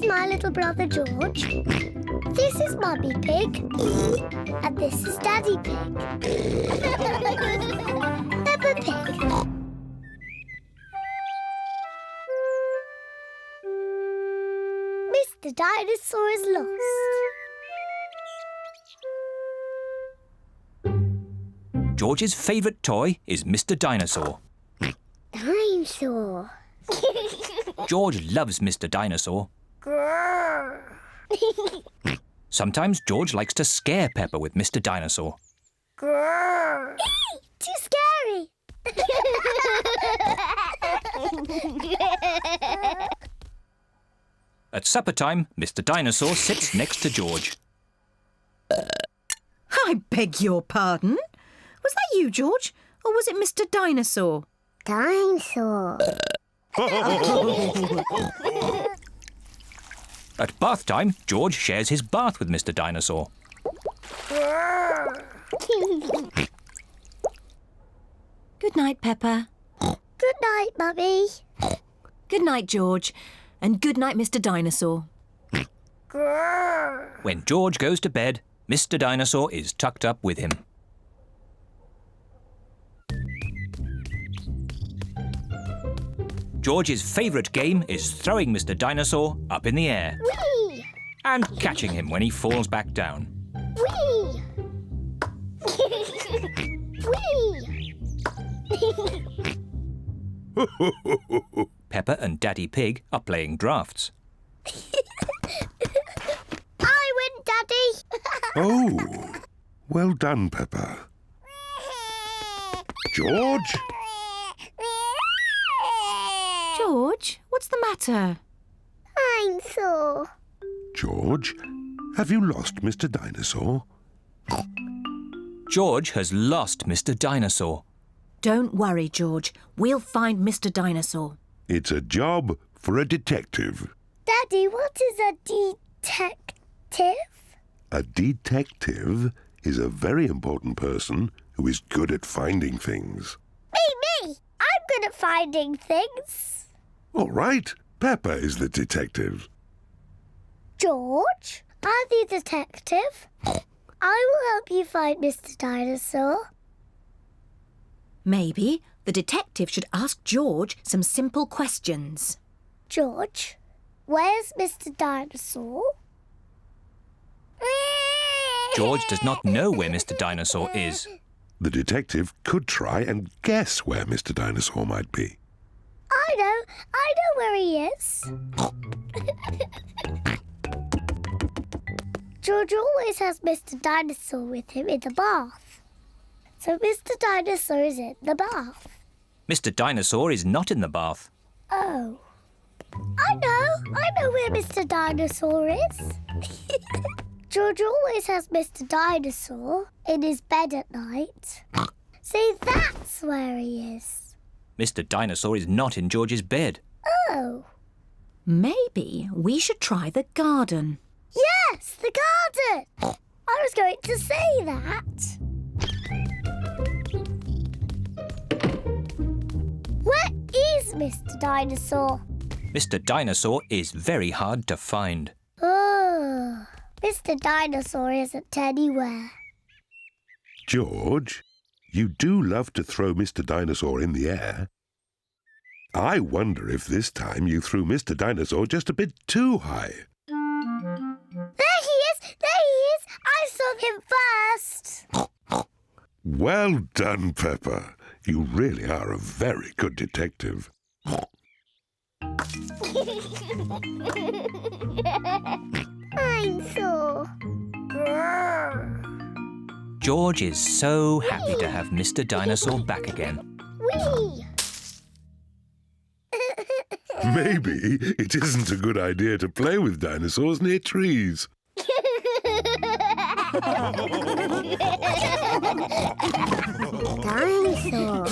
is my little brother George. This is Mummy Pig. And this is Daddy Pig. Peppa Pig. Mr. Dinosaur is lost. George's favourite toy is Mr. Dinosaur. Dinosaur. George loves Mr. Dinosaur. Sometimes George likes to scare Peppa with Mr. Dinosaur. Too scary. At supper time, Mr. Dinosaur sits next to George. I beg your pardon? Was that you, George? Or was it Mr. Dinosaur? Dinosaur. At bath time, George shares his bath with Mr. Dinosaur. Good night, Peppa. Good night, Mummy. Good night, George. And good night, Mr. Dinosaur. When George goes to bed, Mr. Dinosaur is tucked up with him. George's favourite game is throwing Mr. Dinosaur up in the air. Whee! And catching him when he falls back down. Whee! Whee! Peppa and Daddy Pig are playing drafts. I win, Daddy. Oh, well done, Peppa. George? George, what's the matter? I'm sore. George, have you lost Mr. Dinosaur? George has lost Mr. Dinosaur. Don't worry, George. We'll find Mr. Dinosaur. It's a job for a detective. Daddy, what is a detective? A detective is a very important person who is good at finding things. Me! I'm good at finding things. All right, Peppa is the detective. George, I'm the detective. I will help you find Mr. Dinosaur. Maybe the detective should ask George some simple questions. George, where's Mr. Dinosaur? George does not know where Mr. Dinosaur is. The detective could try and guess where Mr. Dinosaur might be. I know where he is. George always has Mr. Dinosaur with him in the bath. So Mr. Dinosaur is in the bath. Mr. Dinosaur is not in the bath. Oh. I know where Mr. Dinosaur is. George always has Mr. Dinosaur in his bed at night. See, that's where he is. Mr. Dinosaur is not in George's bed. Oh. Maybe we should try the garden. Yes, the garden. I was going to say that. Where is Mr. Dinosaur? Mr. Dinosaur is very hard to find. Oh, Mr. Dinosaur isn't anywhere. George, you do love to throw Mr. Dinosaur in the air. I wonder if this time you threw Mr. Dinosaur just a bit too high. There he is! There he is! I saw him first! Well done, Peppa. You really are a very good detective. I'm sore. George is so happy to have Mr. Dinosaur back again. Whee! Maybe it isn't a good idea to play with dinosaurs near trees. Dinosaur.